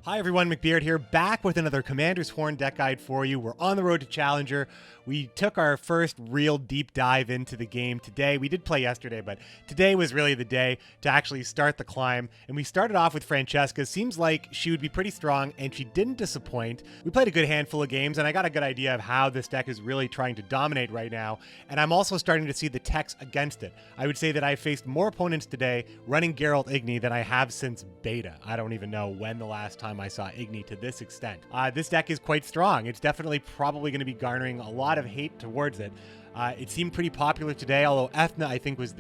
Hi everyone, McBeard here, back with another Commander's Horn deck guide for you. We're on the road to Challenger. We took our first real deep dive into the game today. We did play yesterday, but today was really the day to actually start the climb. And we started off with Francesca. Seems like she would be pretty strong, and she didn't disappoint. We played a good handful of games, and I got a good idea of how this deck is really trying to dominate right now. And I'm also starting to see the techs against it. I would say that I faced more opponents today running Geralt Igni than I have since beta. I don't even know when the last time I saw Igni to this extent. This deck is quite strong. It's definitely probably going to be garnering a lot of hate towards it. It seemed pretty popular today, although Ethna I think was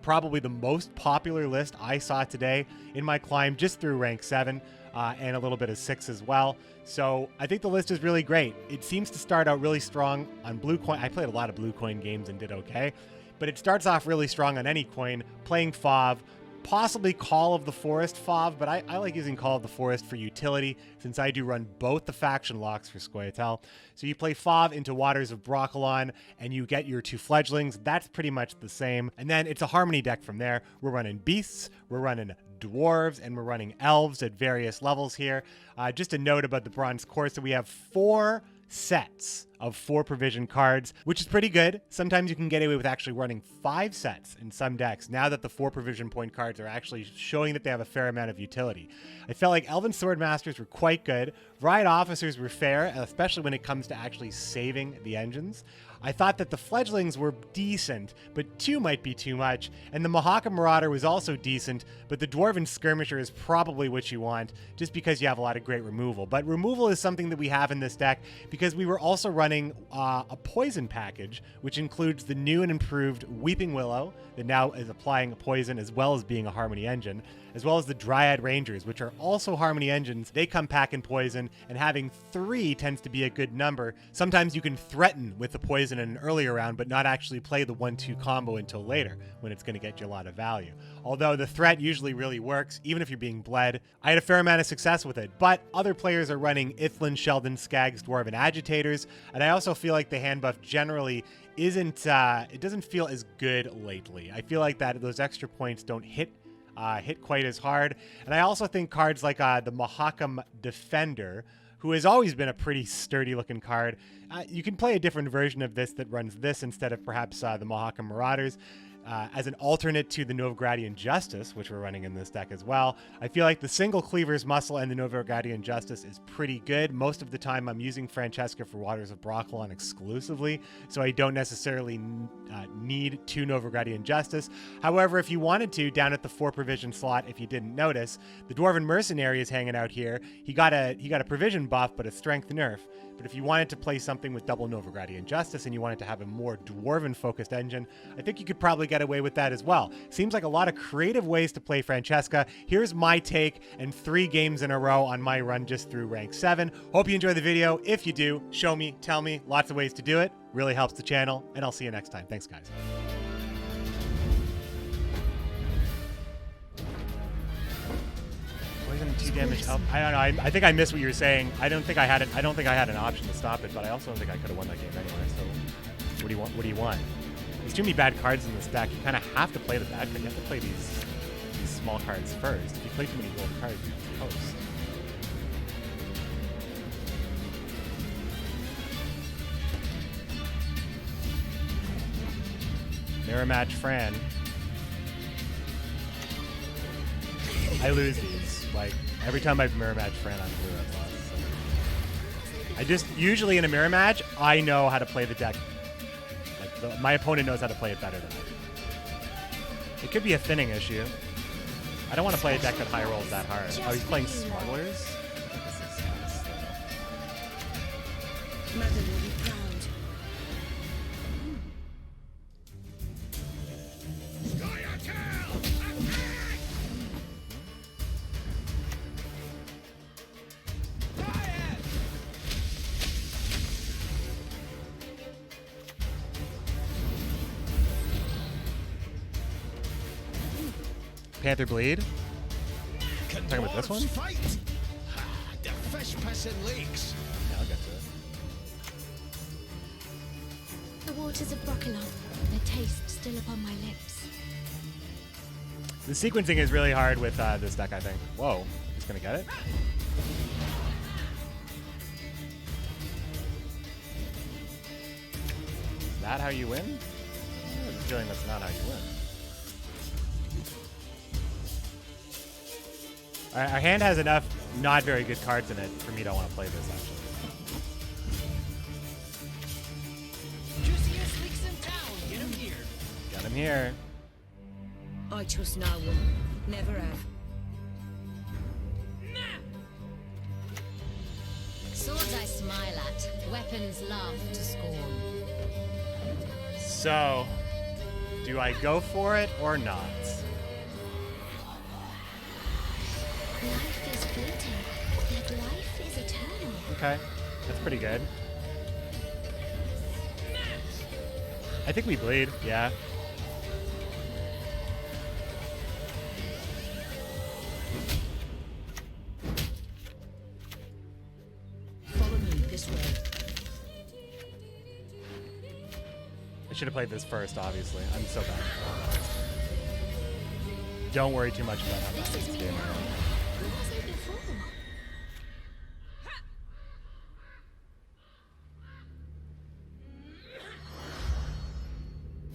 probably the most popular list I saw today in my climb just through rank 7 and a little bit of 6 as well. So I think the list is really great. It seems to start out really strong on blue coin. I played a lot of blue coin games and did okay, but it starts off really strong on any coin, playing Fauve, possibly Call of the Forest Fauve, but I like using Call of the Forest for utility since I do run both the faction locks for Scoia'tael. So you play Fauve into Waters of Brokilon and you get your 2 fledglings. That's pretty much the same. And then it's a harmony deck from there. We're running beasts, we're running dwarves, and we're running elves at various levels here. Just a note about the bronze course that we have 4 sets of 4 provision cards, which is pretty good. Sometimes you can get away with actually running 5 sets in some decks now that the 4 provision point cards are actually showing that they have a fair amount of utility. I felt like Elven Swordmasters were quite good. Riot Officers were fair, especially when it comes to actually saving the engines. I thought that the fledglings were decent, but 2 might be too much, and the Mahaka Marauder was also decent, but the Dwarven Skirmisher is probably what you want, just because you have a lot of great removal. But removal is something that we have in this deck, because we were also running a poison package, which includes the new and improved Weeping Willow, that now is applying poison as well as being a Harmony engine, as well as the Dryad Rangers, which are also Harmony engines. They come packing poison, and having 3 tends to be a good number. Sometimes you can threaten with the poison in an earlier round, but not actually play the 1-2 combo until later, when it's going to get you a lot of value. Although the threat usually really works, even if you're being bled. I had a fair amount of success with it, but other players are running Ithlin, Sheldon, Skags, Dwarven Agitators, and I also feel like the hand buff generally isn't, it doesn't feel as good lately. I feel like that those extra points don't hit quite as hard. And I also think cards like the Mahakam Defender, who has always been a pretty sturdy looking card, you can play a different version of this that runs this instead of perhaps the Mahakam Marauders. As an alternate to the Novogradian Justice, which we're running in this deck as well. I feel like the single Cleaver's Muscle and the Novogradian Justice is pretty good. Most of the time I'm using Francesca for Waters of Brokilon exclusively, so I don't necessarily need 2 Novogradian Justice. However, if you wanted to, down at the 4 provision slot, if you didn't notice, the Dwarven Mercenary is hanging out here. He got a provision buff, but a strength nerf. But if you wanted to play something with double Novogradian Justice and you wanted to have a more Dwarven-focused engine, I think you could probably get away with that as well. Seems like a lot of creative ways to play Francesca. Here's my take and 3 games in a row on my run just through rank 7. Hope you enjoy the video. If you do, show me, tell me. Lots of ways to do it. Really helps the channel, and I'll see you next time. Thanks, guys. Poison 2 damage up. I don't know. I think I missed what you were saying. I don't think I had an option to stop it, but I also don't think I could have won that game anyway. So, what do you want? What do you want? There's too many bad cards in this deck. You kind of have to play the bad cards. You have to play these small cards first. If you play too many gold cards, you toast. Mirror match Fran. I lose these. Like, every time I mirror match Fran, I'm blue. I've lost. So. I just, usually in a mirror match, I know how to play the deck. Like, my opponent knows how to play it better than I do. It could be a thinning issue. I don't want to play a deck that high rolls that hard. Oh, he's playing Smugglers? I think this is Mother will be proud. Panther Bleed? Talking about this one? The fish pissing lakes. Yeah, I'll get to it. The waters of Brokilon, their taste still upon my lips. The sequencing is really hard with this deck, I think. Whoa, he's gonna get it? that how you win? I have a feeling that's not how you win. Our hand has enough not very good cards in it for me to want to play this, actually. Juiciest leaks in town. Get him here. Got him here. I trust no one. Never have. Swords I smile at, weapons laugh to scorn. So, do I go for it or not? Life is fleeting, yet life is eternal. Okay, that's pretty good. I think we bleed, yeah. Follow me this way. I should have played this first, obviously. I'm so bad. Don't worry too much about how bad This this is me game now. is. Who was I before?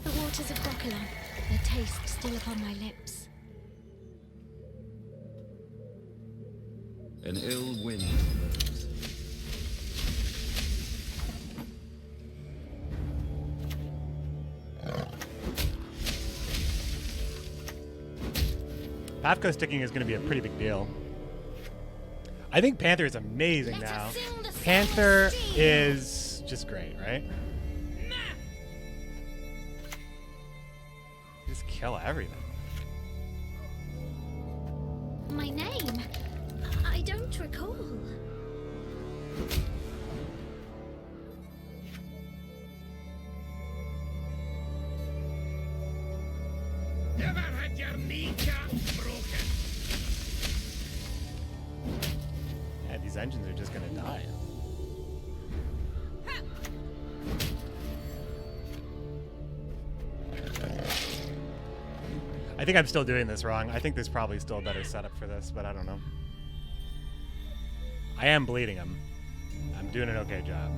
The waters of Broccolon, their taste still upon my lips. An ill wind blows. Pavko sticking is going to be a pretty big deal. I think Panther is amazing Let now. us sing the song Panther of steel. is just great, right? Just kill everything. My name? I don't recall. Never had your kneecap broken. Yeah, these engines are just going to die. I think I'm still doing this wrong. I think there's probably still a better setup for this, but I don't know. I am bleeding him. I'm doing an okay job.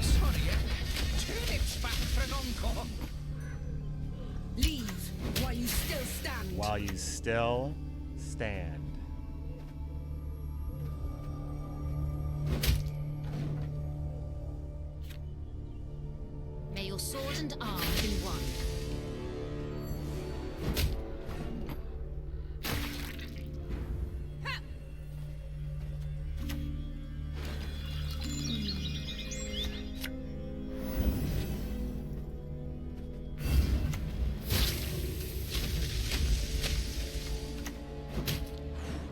Sorry, turnips back for an encore. Leave while you still stand. While you still stand. May your sword and arm be one.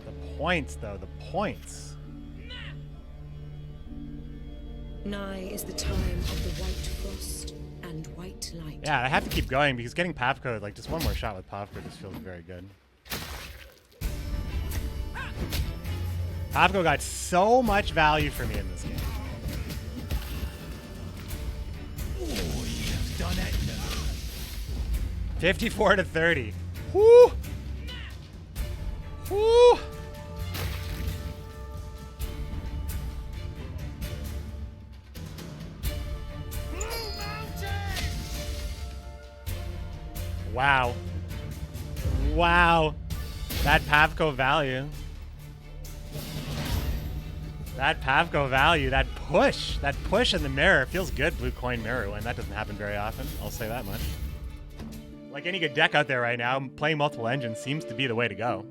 The points, though, the points. Nigh is the time of the white frost and white light. Yeah, I have to keep going because getting Pavko, like just one more shot with Pavko just feels very good. Pavko got so much value for me in this game. Oh, you have done it now. 54 to 30. Woo! Woo! Blue Mountain! Wow. Wow. That Pavko value. That Pavko value, that push in the mirror. Feels good, blue coin mirror win. That doesn't happen very often, I'll say that much. Like any good deck out there right now, playing multiple engines seems to be the way to go.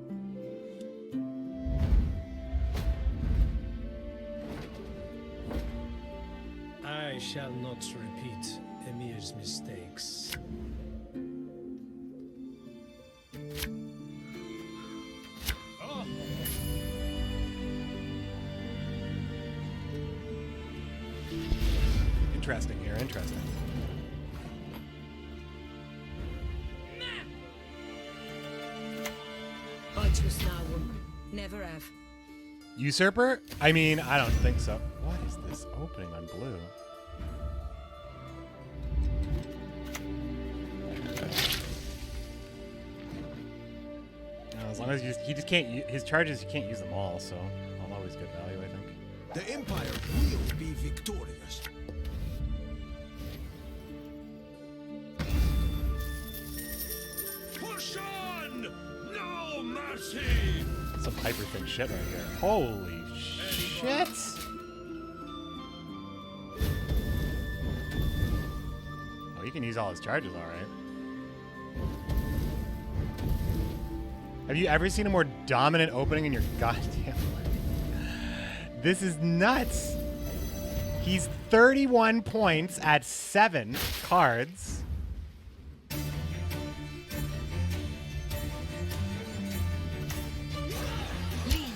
I shall not repeat Emir's mistakes. Oh, Interesting here, interesting. I trust no one. Never have. Usurper? I mean, I don't think so. What is this opening on blue? No, as long as he just can't his charges, you can't use them all, so I'll always get value, I think. the Empire will be victorious. Some hyper-thin shit right here. Holy shit! Oh, he can use all his charges, alright. Have you ever seen a more dominant opening in your goddamn life? This is nuts! He's 31 points at 7 cards. Leave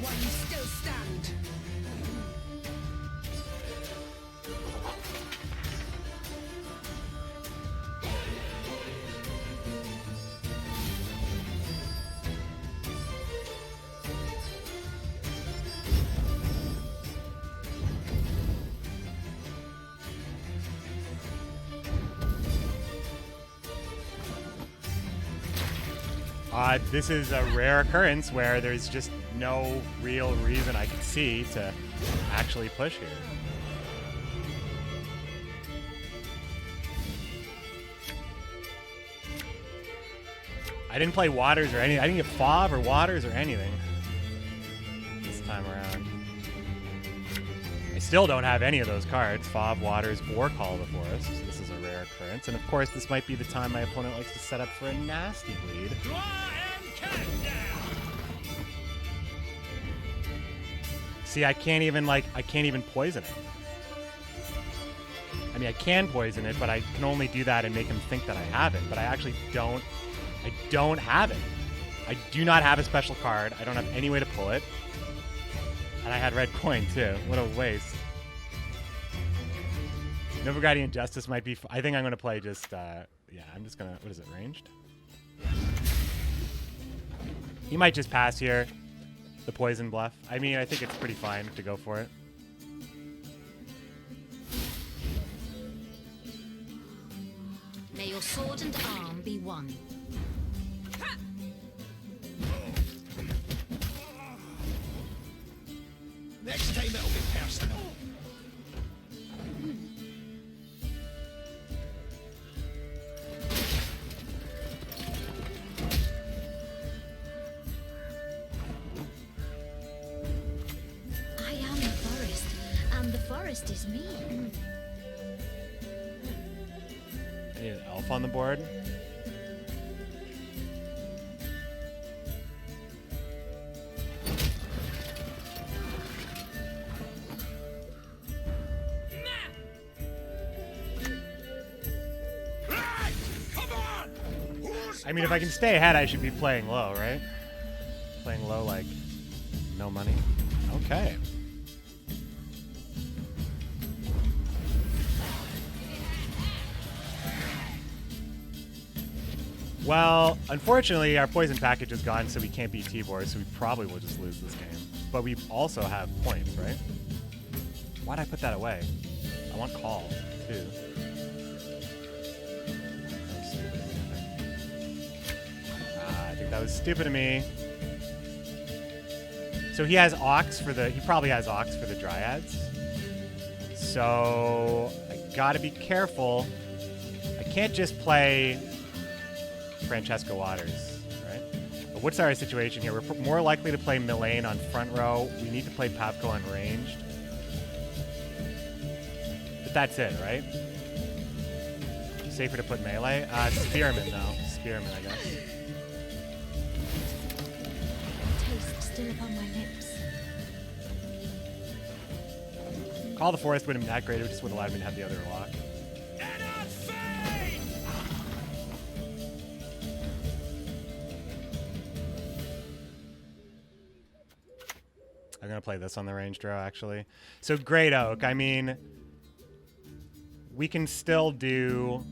while you still stand. This is a rare occurrence where there's just no real reason I can see to actually push here. I didn't play Waters or anything. I didn't get Fauve or Waters or anything this time around. I still don't have any of those cards, Fauve, Waters, or Call of the Forest. So this is a rare occurrence. And of course, this might be the time my opponent likes to set up for a nasty bleed. See, I can't even poison it. I mean, I can poison it, but I can only do that and make him think that I have it. But I actually don't. I don't have it. I do not have a special card. I don't have any way to pull it. And I had red coin, too. What a waste. Nova Guardian Justice might be... I think I'm going to play just... yeah, I'm just going to... What is it, ranged? He might just pass here. The poison bluff. I mean, I think it's pretty fine to go for it. May your sword and arm be one. Next time it'll be personal. I am the forest, and the forest is me. I need an elf on the board. I mean, if I can stay ahead, I should be playing low, right? Playing low, like, no money. Okay. Well, unfortunately, our poison package is gone, so we can't beat Tibor, so we probably will just lose this game. But we also have points, right? Why'd I put that away? I want call, too. I think that was stupid of me. So he has Ox for the... He probably has Ox for the Dryads. So I gotta be careful. I can't just play Francesca Waters, right? But what's our situation here? We're more likely to play Millane on front row. We need to play Pavko on ranged. But that's it, right? Safer to put melee? Spearman, though. Spearman, I guess. Taste still upon my lips. Call the Forest wouldn't have been that great. It just would have allowed me to have the other lock. I'm going to play this on the range draw, actually. So Great Oak, I mean, we can still do...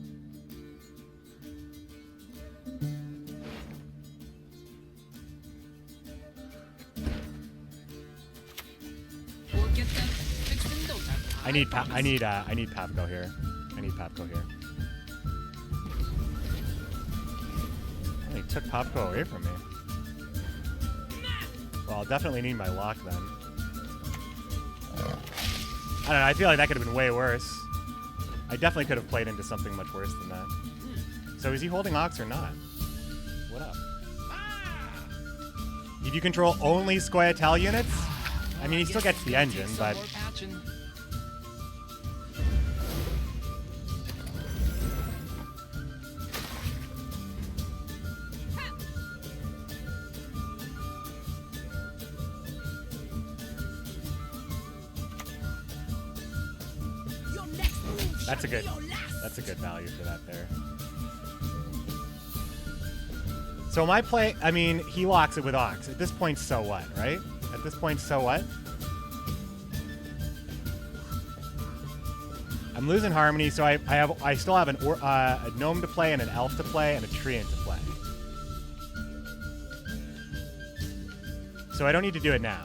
I need Pavko here. I need Pavko here. Oh, he took Pavko away from me. Well, I'll definitely need my lock then. I don't know, I feel like that could have been way worse. I definitely could have played into something much worse than that. So is he holding Ox or not? What up? If you control only Scoia'tael units, I mean, he still gets the engine, but... That's a good value for that there. So my play, I mean, he locks it with Ox. At this point, so what, right? At this point, so what? I'm losing Harmony, so I still have a Gnome to play and an Elf to play and a Treant to play. So I don't need to do it now.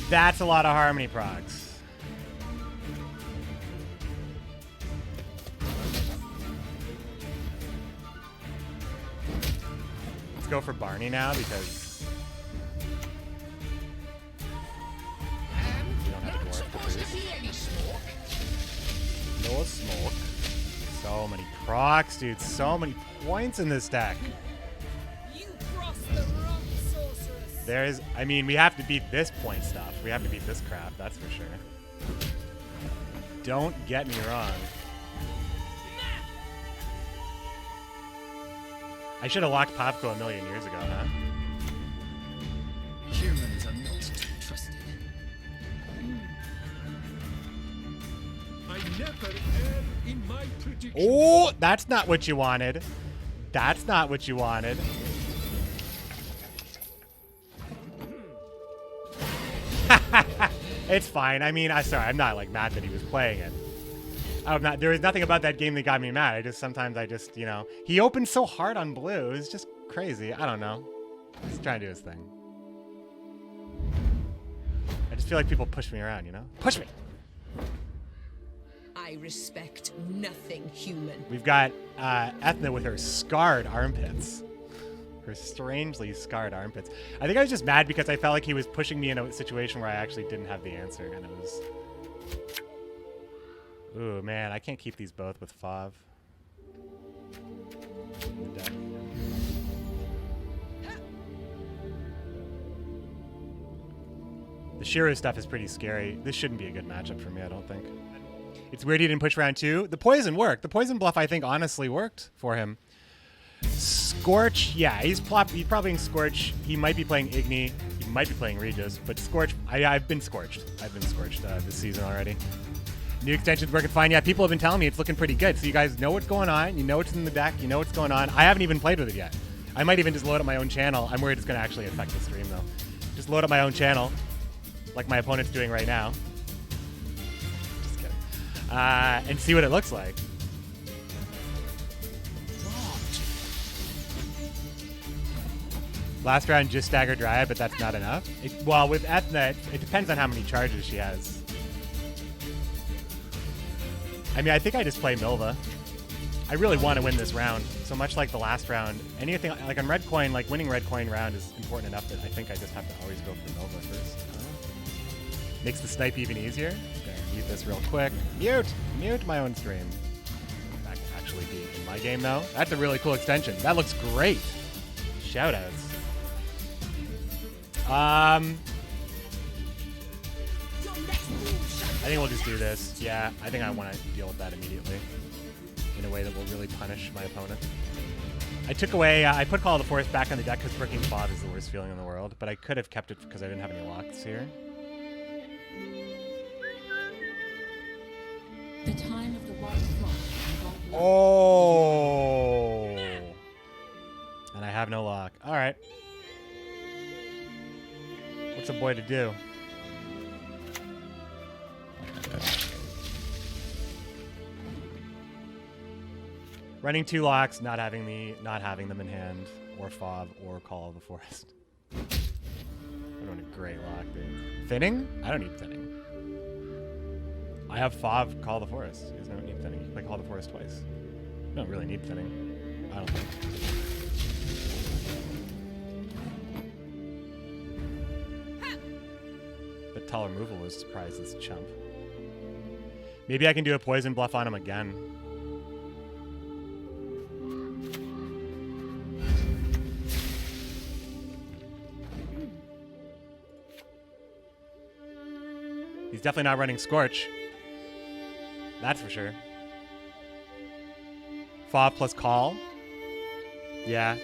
That's a lot of Harmony procs. Let's go for Barney now because we don't have a dwarf to boost. No smoke. So many procs, dude. So many points in this deck. There's, I mean, we have to beat this point stuff. We have to beat this crap, that's for sure. Don't get me wrong. I should have locked Popko a million years ago, huh? Humans are not to be trusted. I never err in my predictions. Oh, that's not what you wanted. That's not what you wanted. It's fine. I mean, I'm not like mad that he was playing it. There was nothing about that game that got me mad. Sometimes I just, you know, he opened so hard on blue. It was just crazy. I don't know. He's trying to do his thing. I just feel like people push me around, you know? Push me! I respect nothing human. We've got Ethna with her scarred armpits. Her strangely scarred armpits. I think I was just mad because I felt like he was pushing me in a situation where I actually didn't have the answer, and it was... Ooh, man, I can't keep these both with Fav. The Shiru stuff is pretty scary. This shouldn't be a good matchup for me, I don't think. It's weird he didn't push round 2. The poison worked. The poison bluff, I think, honestly worked for him. Scorch, yeah, he's probably in Scorch. He might be playing Igni. He might be playing Regis, but Scorch, I've been scorched. I've been scorched this season already. New extension's working fine. Yeah, people have been telling me it's looking pretty good. So you guys know what's going on. You know what's in the deck. You know what's going on. I haven't even played with it yet. I might even just load up my own channel. I'm worried it's going to actually affect the stream, though. Just load up my own channel, like my opponent's doing right now. Just kidding. And see what it looks like. Last round just stagger Dryad, but that's not enough. Well, with Ethna, it depends on how many charges she has. I mean, I think I just play Milva. I really want to win this round. So much like the last round, anything like on Red Coin, like winning Red Coin round is important enough that I think I just have to always go for Milva first. Makes the snipe even easier. There, mute this real quick. Mute my own stream. That can actually be in my game though. That's a really cool extension. That looks great. Shoutouts. I think we'll just do this. Yeah, I think I want to deal with that immediately in a way that will really punish my opponent. I took away, I put Call of the Forest back on the deck because bricking Bob is the worst feeling in the world, but I could have kept it because I didn't have any locks here. The time of the white frost. Oh! And I have no lock. All right. What's a boy to do? Running 2 locks, not having them in hand, or fob, or Call of the Forest. I don't want a great lock, dude. Thinning? I don't need thinning. I have Fav Call the Forest. He doesn't need thinning. He can play Call the Forest twice. You don't really need thinning. I don't think. But tall removal was surprised this chump. Maybe I can do a poison bluff on him again. He's definitely not running Scorch. That's for sure. Fav plus call. Yeah.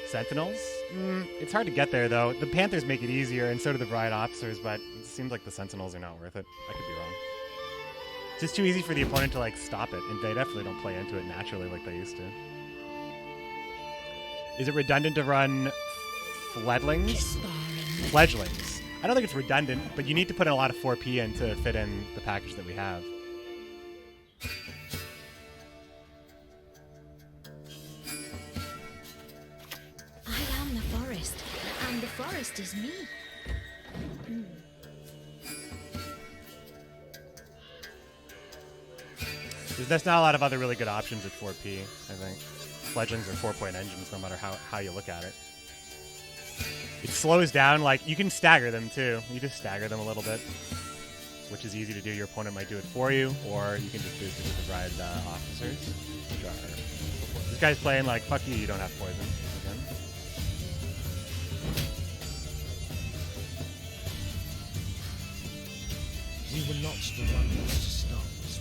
Sentinels? It's hard to get there, though. The Panthers make it easier, and so do the Bride Officers, but it seems like the Sentinels are not worth it. I could be wrong. It's just too easy for the opponent to, like, stop it, and they definitely don't play into it naturally like they used to. Is it redundant to run Fledglings? Fledglings. I don't think it's redundant, but you need to put in a lot of 4P in to fit in the package that we have. I am the forest, and the forest is me. There's not a lot of other really good options at 4P, I think. Fledglings are 4-point engines no matter how you look at it. It slows down, like, you can stagger them too. You just stagger them a little bit, which is easy to do. Your opponent might do it for you, or you can just boost it with the Bride Officers. This guy's playing like, fuck you, you don't have poison. Again. We were not the ones to start this.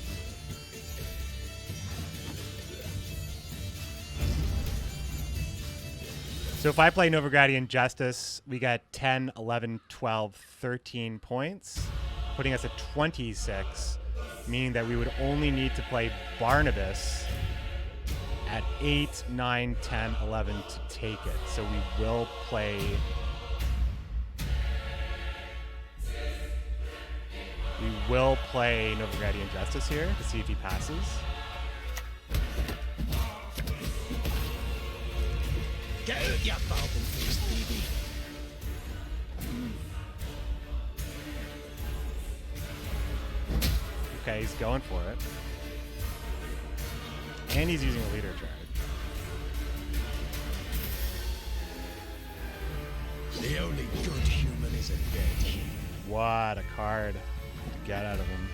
So if I play Novigradian Justice, we get 10, 11, 12, 13 points, putting us at 26, meaning that we would only need to play Barnabas at 8, 9, 10, 11 to take it. So we will play... We will play Novigradian Justice here to see if he passes. Get out, you barbel-faced baby. Okay, he's going for it. And he's using a leader charge. The only good human is a dead human. What a card to get out of him.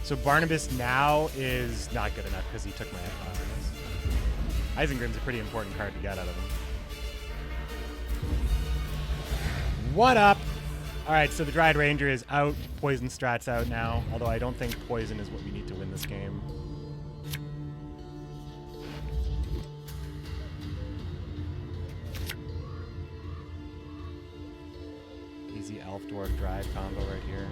So Barnabas now is not good enough because he took my Isengrim's a pretty important card to get out of him. What up? Alright, so the Dryad Ranger is out. Poison strat's out now. Although I don't think poison is what we need to win this game. Easy Elf Dwarf Dryad combo right here.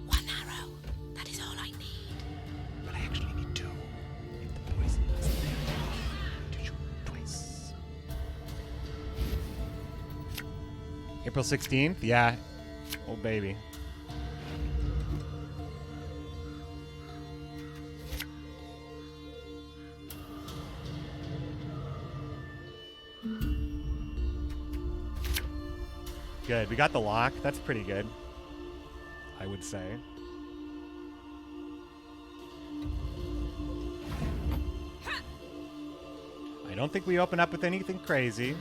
One arrow. That is all I need. But I actually need two. If the poison wasn't there, to shoot twice. April 16th? Yeah. Oh, baby. Good. We got the lock. That's pretty good, I would say. I don't think we open up with anything crazy. I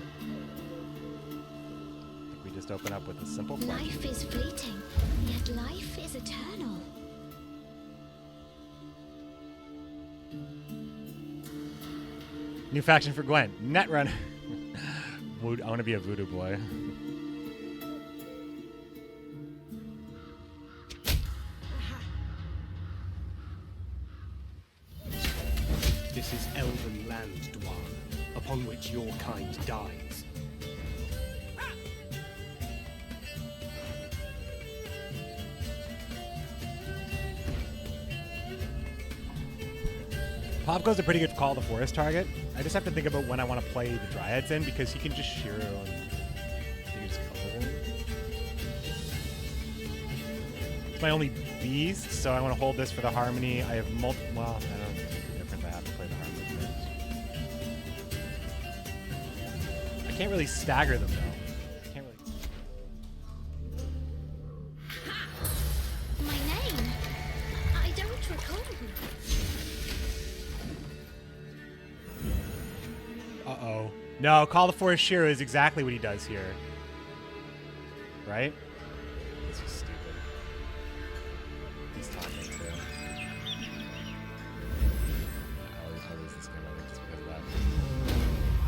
think we just open up with a simple flush. Life is fleeting, yet life is eternal. New faction for Gwent. Netrunner. I want to be a voodoo boy. This is elven land, Dwarf, upon which your kind dies. Popko's a pretty good Call the Forest target. I just have to think about when I want to play the Dryads in because he can just Shiro and you just cover him. It's my only beast, so I want to hold this for the harmony. I have multiple. Well, I don't think it's different. I have to play the harmony first. I can't really stagger them though. Can't really. My name? I don't recall. Uh-oh. No, Call the Forest Shiro is exactly what he does here. Right? This is stupid. He's talking too. I'll lose this game, I think, just because of that.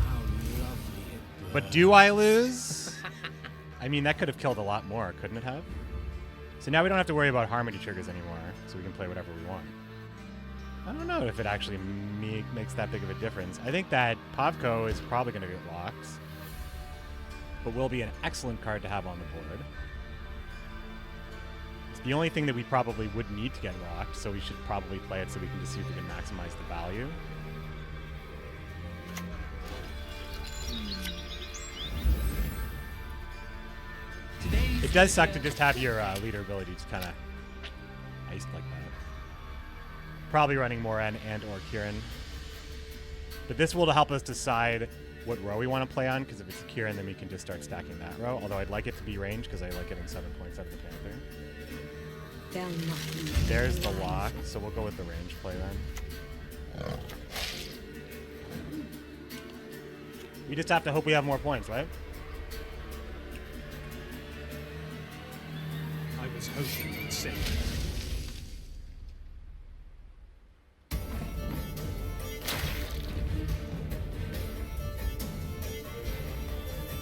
How lovely it But do I lose? I mean, that could have killed a lot more, couldn't it have? So now we don't have to worry about harmony triggers anymore, so we can play whatever we want. I don't know if it actually makes that big of a difference. I think that Pavko is probably going to get locked, but will be an excellent card to have on the board. It's the only thing that we probably would need to get locked, so we should probably play it so we can just see if we can maximize the value. It does suck to just have your leader ability just kind of iced like that. Probably running Moran and or Kieran. But this will help us decide what row we want to play on, because if it's a Kieran, then we can just start stacking that row. Although I'd like it to be range, because I like getting 7 points out of the Panther. They'll not leave There's the alive. lock, so we'll go with the range play then. We just have to hope we have more points, right? I was hoping you'd say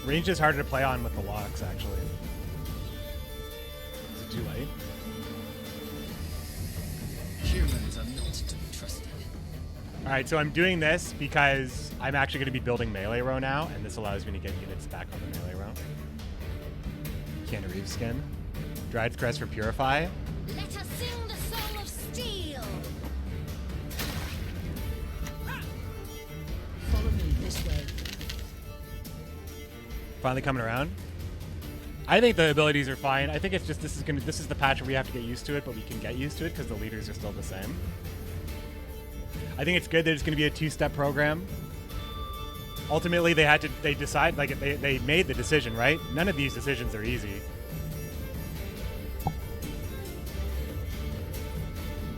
Range is harder to play on with the locks, actually. Is it too late? Humans are not to be trusted. Alright, so I'm doing this because I'm actually going to be building melee row now, and this allows me to get units back on the melee row. Keanu Reeves skin. Dried's Crest for Purify. Let us sing the song of steel. Follow me this way. Finally coming around. I think the abilities are fine. I think it's just this is the patch where we have to get used to it, but we can get used to it because the leaders are still the same. I think it's good that it's going to be a two-step program. Ultimately, they decide, like, they made the decision, right? None of these decisions are easy.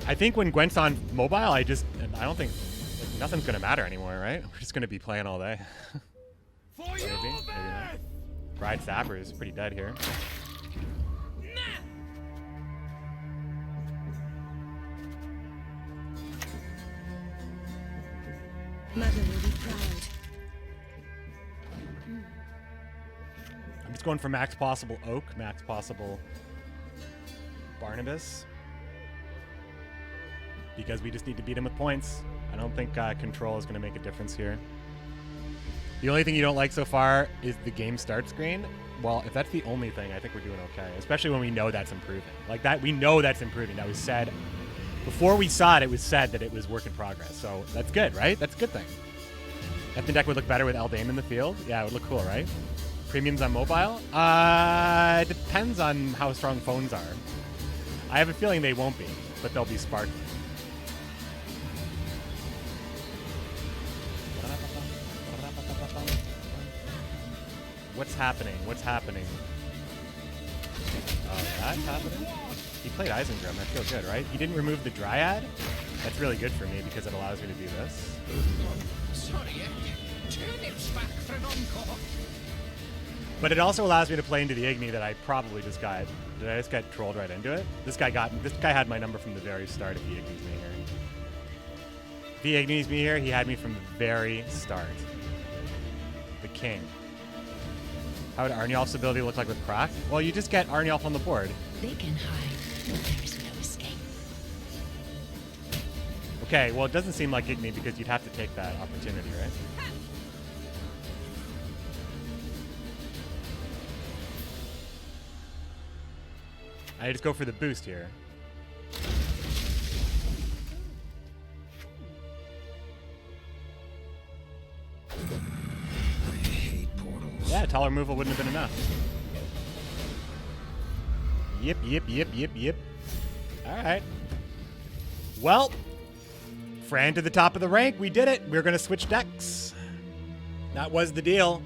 I think when Gwent's on mobile, I don't think, like, nothing's going to matter anymore, right? We're just going to be playing all day. For Maybe, your maybe not. death! Bride Sapper is pretty dead here. Mother will be proud. I'm just going for max possible Oak, max possible Barnabas. Because we just need to beat him with points. I don't think control is going to make a difference here. The only thing you don't like so far is the game start screen. Well, if that's the only thing, I think we're doing okay. Especially when we know that's improving. Like that, we know that's improving. That was said before we saw it. It was said that it was work in progress. So that's good, right? That's a good thing. If the deck would look better with Eldain in the field, yeah, it would look cool, right? Premiums on mobile? It depends on how strong phones are. I have a feeling they won't be, but they'll be sparkling. What's happening? What's happening? Oh, that's happening? He played Isengrim. I feel good, right? He didn't remove the Dryad? That's really good for me because it allows me to do this. Sorry, turnips back for an encore. But it also allows me to play into the Igni that I probably just got. Did I just get trolled right into it? This guy had my number from the very start if he Igni's me here. If he Igni's me here, he had me from the very start. The king. How would Arnjolf's ability look like with Croc? Well, you just get Arnjolf on the board. They can hide, but there is no escape. Okay, well, it doesn't seem like Igni because you'd have to take that opportunity, right? I just go for the boost here. I hate portals. Yeah, taller removal wouldn't have been enough. Yep. All right. Well, Fran to the top of the rank. We did it. We're going to switch decks. That was the deal.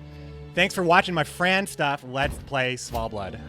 Thanks for watching my Fran stuff. Let's play Small Blood.